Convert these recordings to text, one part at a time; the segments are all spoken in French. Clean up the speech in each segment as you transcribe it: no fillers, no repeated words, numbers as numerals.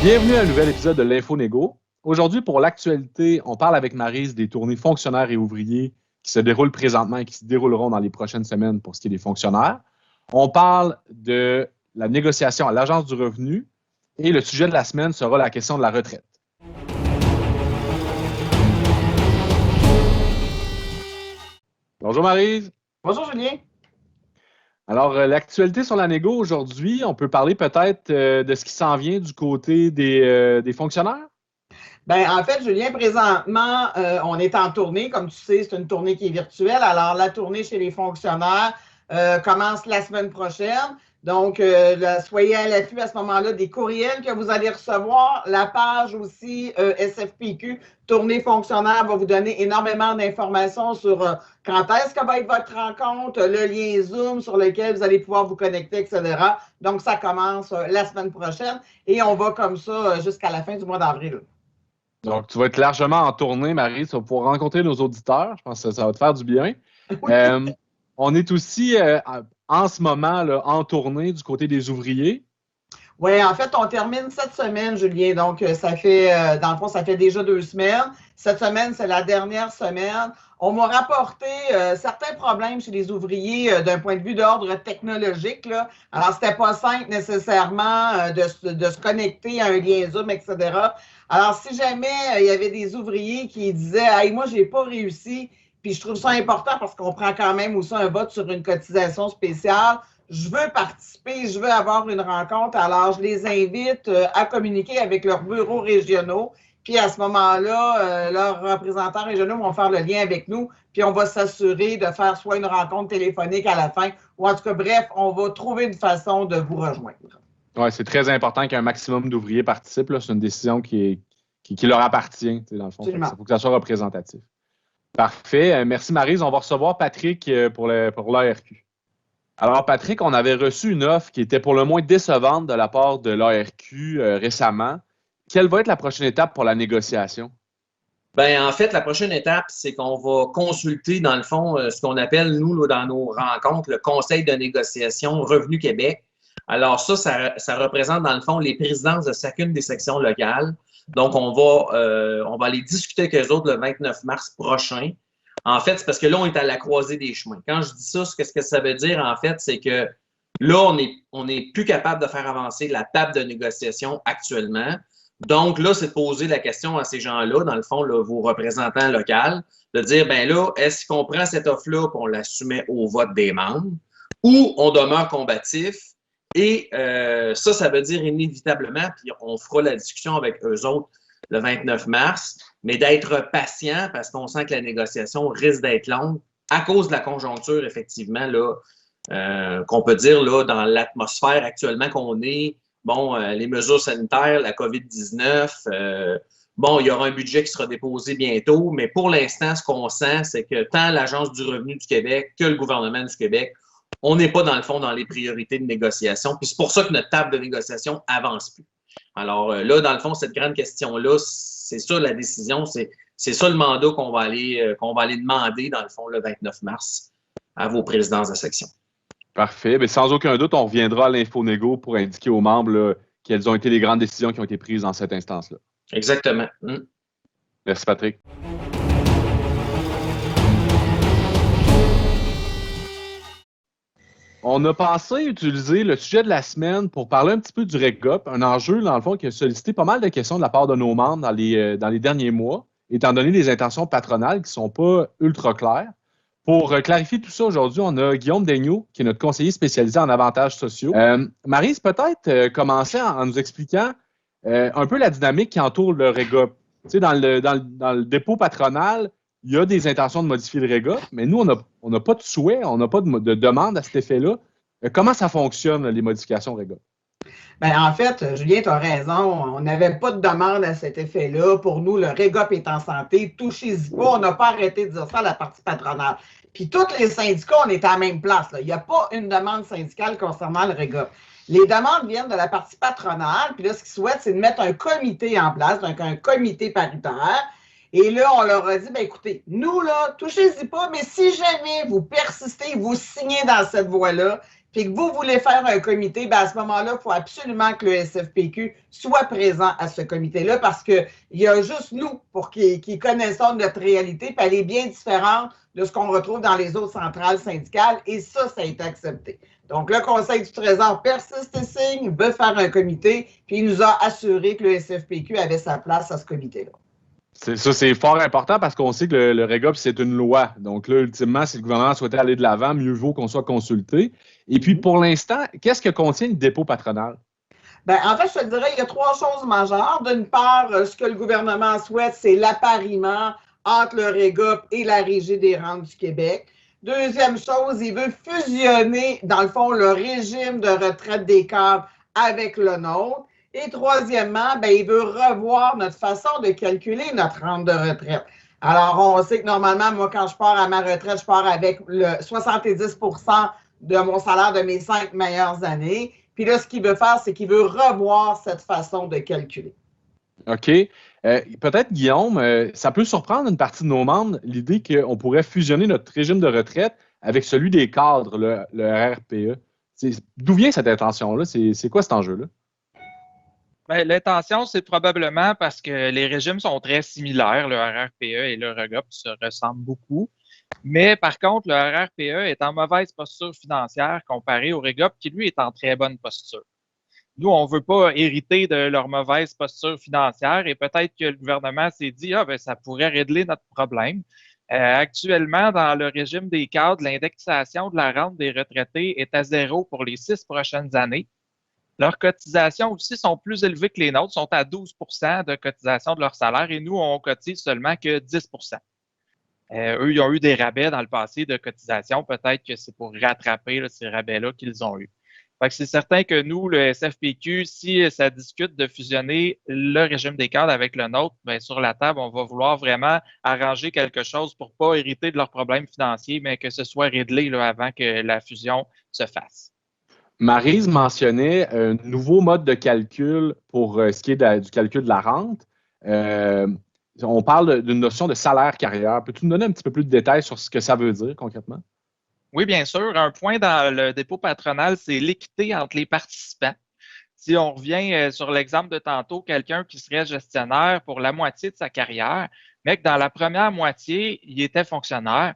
Bienvenue à un nouvel épisode de l'Info-Négo. Aujourd'hui, pour l'actualité, on parle avec Maryse des tournées fonctionnaires et ouvriers qui se déroulent présentement et qui se dérouleront dans les prochaines semaines pour ce qui est des fonctionnaires. On parle de la négociation à l'Agence du revenu et le sujet de la semaine sera la question de la retraite. Bonjour Maryse. Bonjour Julien. Alors, l'actualité sur la négo aujourd'hui, on peut parler peut-être de ce qui s'en vient du côté des fonctionnaires? En fait, Julien, présentement, on est en tournée. Comme tu sais, c'est une tournée qui est virtuelle. Alors, la tournée chez les fonctionnaires commence la semaine prochaine. Donc, soyez à l'affût à ce moment-là des courriels que vous allez recevoir. La page aussi SFPQ, tournée fonctionnaire, va vous donner énormément d'informations sur quand est-ce que va être votre rencontre, le lien Zoom sur lequel vous allez pouvoir vous connecter, etc. Donc, ça commence la semaine prochaine et on va comme ça jusqu'à la fin du mois d'avril. Donc, tu vas être largement en tournée, Marie. Tu vas pouvoir rencontrer nos auditeurs. Je pense que ça va te faire du bien. Oui. On est aussi en ce moment là, en tournée du côté des ouvriers. Oui, en fait, on termine cette semaine, Julien. Donc, ça fait, dans le fond, ça fait déjà 2 semaines. Cette semaine, c'est la dernière semaine. On m'a rapporté certains problèmes chez les ouvriers d'un point de vue d'ordre technologique, là. Alors, c'était pas simple nécessairement de se connecter à un lien Zoom, etc. Alors, si jamais il y avait des ouvriers qui disaient « Hey, moi, j'ai pas réussi », puis je trouve ça important parce qu'on prend quand même aussi un vote sur une cotisation spéciale, je veux participer, je veux avoir une rencontre, alors je les invite à communiquer avec leurs bureaux régionaux. Puis à ce moment-là, leurs représentants régionaux vont faire le lien avec nous, puis on va s'assurer de faire soit une rencontre téléphonique à la fin, ou en tout cas, bref, on va trouver une façon de vous rejoindre. Oui, c'est très important qu'un maximum d'ouvriers participent. Là. C'est une décision qui leur appartient, dans le fond. Il faut que ça soit représentatif. Parfait. Merci Maryse. On va recevoir Patrick pour l'ARQ. Alors, Patrick, on avait reçu une offre qui était pour le moins décevante de la part de l'ARQ récemment. Quelle va être la prochaine étape pour la négociation? En fait, la prochaine étape, c'est qu'on va consulter, dans le fond, ce qu'on appelle, nous, là, dans nos rencontres, le Conseil de négociation Revenu Québec. Alors, ça représente, dans le fond, les présidences de chacune des sections locales. Donc, on va aller discuter avec eux autres le 29 mars prochain. En fait, c'est parce que là, on est à la croisée des chemins. Quand je dis ça, ce que ça veut dire, en fait, c'est que là, on est plus capable de faire avancer la table de négociation actuellement. Donc, là, c'est de poser la question à ces gens-là, dans le fond, là, vos représentants locaux, de dire, là, est-ce qu'on prend cette offre-là qu'on la soumet au vote des membres ou on demeure combatif? Et ça veut dire inévitablement, puis on fera la discussion avec eux autres le 29 mars, mais d'être patient parce qu'on sent que la négociation risque d'être longue à cause de la conjoncture, effectivement, là, qu'on peut dire là, dans l'atmosphère actuellement qu'on est, les mesures sanitaires, la COVID-19, il y aura un budget qui sera déposé bientôt, mais pour l'instant, ce qu'on sent, c'est que tant l'Agence du revenu du Québec que le gouvernement du Québec, on n'est pas, dans le fond, dans les priorités de négociation. Puis c'est pour ça que notre table de négociation avance plus. Alors là, dans le fond, cette grande question-là, c'est ça la décision, c'est ça le mandat qu'on va aller demander, dans le fond, le 29 mars à vos présidences de section. Parfait. Mais sans aucun doute, on reviendra à l'Info-Négo pour indiquer aux membres là, quelles ont été les grandes décisions qui ont été prises dans cette instance-là. Exactement. Merci, Patrick. On a pensé utiliser le sujet de la semaine pour parler un petit peu du RECGOP, un enjeu, dans le fond, qui a sollicité pas mal de questions de la part de nos membres dans les derniers mois, étant donné les intentions patronales qui ne sont pas ultra claires. Pour clarifier tout ça, aujourd'hui, on a Guillaume Daigneault, qui est notre conseiller spécialisé en avantages sociaux. Maryse, peut-être commencer en nous expliquant un peu la dynamique qui entoure le RECGOP. Tu sais, dans le dépôt patronal, il y a des intentions de modifier le REGOP, mais nous, on n'a pas de souhait, on n'a pas de demande à cet effet-là. Comment ça fonctionne, les modifications REGOP? En fait, Julien, tu as raison. On n'avait pas de demande à cet effet-là. Pour nous, le REGOP est en santé. Touchez-y pas. On n'a pas arrêté de dire ça à la partie patronale. Puis tous les syndicats, on est à la même place, là. Il n'y a pas une demande syndicale concernant le REGOP. Les demandes viennent de la partie patronale. Puis là, ce qu'ils souhaitent, c'est de mettre un comité en place, donc un comité paritaire. Et là, on leur a dit, écoutez, nous, là, touchez-y pas, mais si jamais vous persistez, vous signez dans cette voie-là, puis que vous voulez faire un comité, ben à ce moment-là, il faut absolument que le SFPQ soit présent à ce comité-là parce qu'il y a juste nous pour qu'ils connaissent notre réalité, puis elle est bien différente de ce qu'on retrouve dans les autres centrales syndicales, et ça a été accepté. Donc, le Conseil du Trésor persiste et signe, veut faire un comité, puis il nous a assuré que le SFPQ avait sa place à ce comité-là. Ça, c'est fort important parce qu'on sait que le REGOP, c'est une loi. Donc là, ultimement, si le gouvernement souhaitait aller de l'avant, mieux vaut qu'on soit consulté. Et puis, pour l'instant, qu'est-ce que contient le dépôt patronal? Ben, en fait, je te dirais, il y a 3 choses majeures. D'une part, ce que le gouvernement souhaite, c'est l'appariement entre le REGOP et la Régie des rentes du Québec. Deuxième chose, il veut fusionner, dans le fond, le régime de retraite des cadres avec le nôtre. Et troisièmement, ben, il veut revoir notre façon de calculer notre rente de retraite. Alors, on sait que normalement, moi, quand je pars à ma retraite, je pars avec le 70 % de mon salaire de mes 5 meilleures années. Puis là, ce qu'il veut faire, c'est qu'il veut revoir cette façon de calculer. OK. Peut-être, Guillaume, ça peut surprendre une partie de nos membres, l'idée qu'on pourrait fusionner notre régime de retraite avec celui des cadres, le RRPE. D'où vient cette intention-là? C'est quoi cet enjeu-là? Bien, l'intention, c'est probablement parce que les régimes sont très similaires. Le RRPE et le REGOP se ressemblent beaucoup. Mais par contre, le RRPE est en mauvaise posture financière comparé au REGOP qui, lui, est en très bonne posture. Nous, on ne veut pas hériter de leur mauvaise posture financière et peut-être que le gouvernement s'est dit « Ah, ben ça pourrait régler notre problème ». Actuellement, dans le régime des cadres, l'indexation de la rente des retraités est à 0 pour les 6 prochaines années. Leurs cotisations aussi sont plus élevées que les nôtres, sont à 12 % de cotisation de leur salaire et nous, on cotise seulement que 10 % eux, ils ont eu des rabais dans le passé de cotisation. Peut-être que c'est pour rattraper là, ces rabais-là qu'ils ont eus. Fait que c'est certain que nous, le SFPQ, si ça discute de fusionner le régime des cadres avec le nôtre, bien, sur la table, on va vouloir vraiment arranger quelque chose pour ne pas hériter de leurs problèmes financiers, mais que ce soit réglé là, avant que la fusion se fasse. Maryse mentionnait un nouveau mode de calcul pour ce qui est du calcul de la rente. On parle d'une notion de salaire carrière. Peux-tu nous donner un petit peu plus de détails sur ce que ça veut dire concrètement? Oui, bien sûr. Un point dans le dépôt patronal, c'est l'équité entre les participants. Si on revient sur l'exemple de tantôt, quelqu'un qui serait gestionnaire pour la moitié de sa carrière, mais que dans la première moitié, il était fonctionnaire,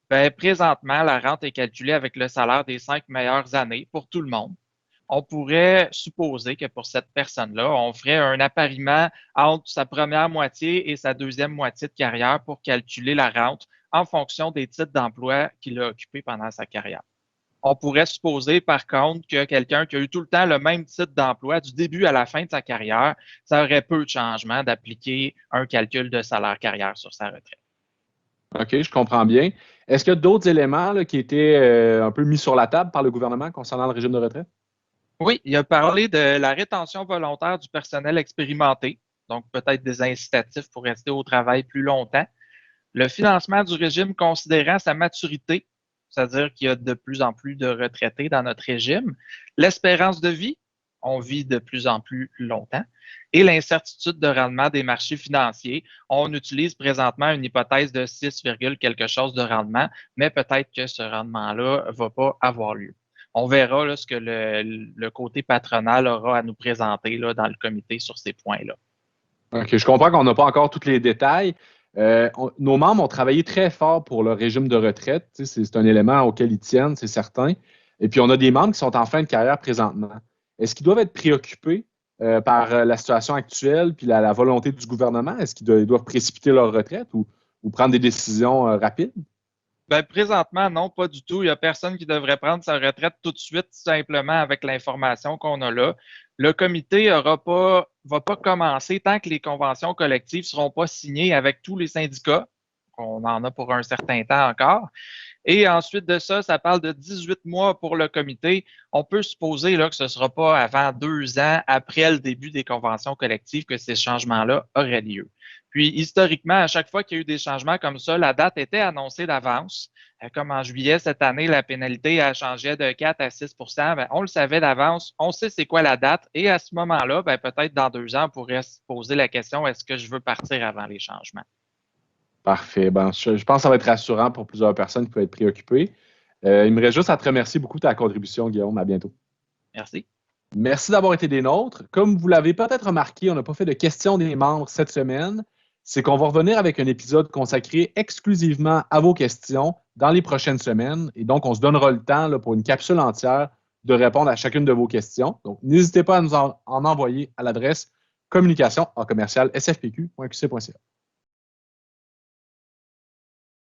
bien, présentement, la rente est calculée avec le salaire des 5 meilleures années pour tout le monde. On pourrait supposer que pour cette personne-là, on ferait un appariement entre sa première moitié et sa deuxième moitié de carrière pour calculer la rente en fonction des titres d'emploi qu'il a occupés pendant sa carrière. On pourrait supposer, par contre, que quelqu'un qui a eu tout le temps le même titre d'emploi du début à la fin de sa carrière, ça aurait peu de changement d'appliquer un calcul de salaire carrière sur sa retraite. OK, je comprends bien. Est-ce qu'il y a d'autres éléments là, qui étaient un peu mis sur la table par le gouvernement concernant le régime de retraite? Oui, il a parlé de la rétention volontaire du personnel expérimenté, donc peut-être des incitatifs pour rester au travail plus longtemps. Le financement du régime considérant sa maturité, c'est-à-dire qu'il y a de plus en plus de retraités dans notre régime. L'espérance de vie, on vit de plus en plus longtemps. Et l'incertitude de rendement des marchés financiers. On utilise présentement une hypothèse de 6, quelque chose de rendement, mais peut-être que ce rendement-là ne va pas avoir lieu. On verra là, ce que le côté patronal aura à nous présenter là, dans le comité sur ces points-là. OK, je comprends qu'on n'a pas encore tous les détails. Nos membres ont travaillé très fort pour le régime de retraite. C'est un élément auquel ils tiennent, c'est certain. Et puis, on a des membres qui sont en fin de carrière présentement. Est-ce qu'ils doivent être préoccupés par la situation actuelle puis la volonté du gouvernement? Est-ce qu'ils doivent précipiter leur retraite ou prendre des décisions rapides? Bien, présentement, non, pas du tout. Il n'y a personne qui devrait prendre sa retraite tout de suite, simplement avec l'information qu'on a là. Le comité va pas commencer tant que les conventions collectives ne seront pas signées avec tous les syndicats. On en a pour un certain temps encore. Et ensuite de ça, ça parle de 18 mois pour le comité. On peut supposer là, que ce ne sera pas avant 2 ans après le début des conventions collectives que ces changements-là auraient lieu. Puis, historiquement, à chaque fois qu'il y a eu des changements comme ça, la date était annoncée d'avance. Comme en juillet cette année, la pénalité a changé de 4 à 6 %. Bien, on le savait d'avance, on sait c'est quoi la date. Et à ce moment-là, bien, peut-être dans 2 ans, on pourrait se poser la question, est-ce que je veux partir avant les changements? Parfait. Ben, je pense que ça va être rassurant pour plusieurs personnes qui peuvent être préoccupées. Il me reste juste à te remercier beaucoup de ta contribution, Guillaume. À bientôt. Merci. Merci d'avoir été des nôtres. Comme vous l'avez peut-être remarqué, on n'a pas fait de questions des membres cette semaine. C'est qu'on va revenir avec un épisode consacré exclusivement à vos questions dans les prochaines semaines. Et donc, on se donnera le temps là, pour une capsule entière de répondre à chacune de vos questions. Donc, n'hésitez pas à nous en envoyer à l'adresse communication@sfpq.qc.ca.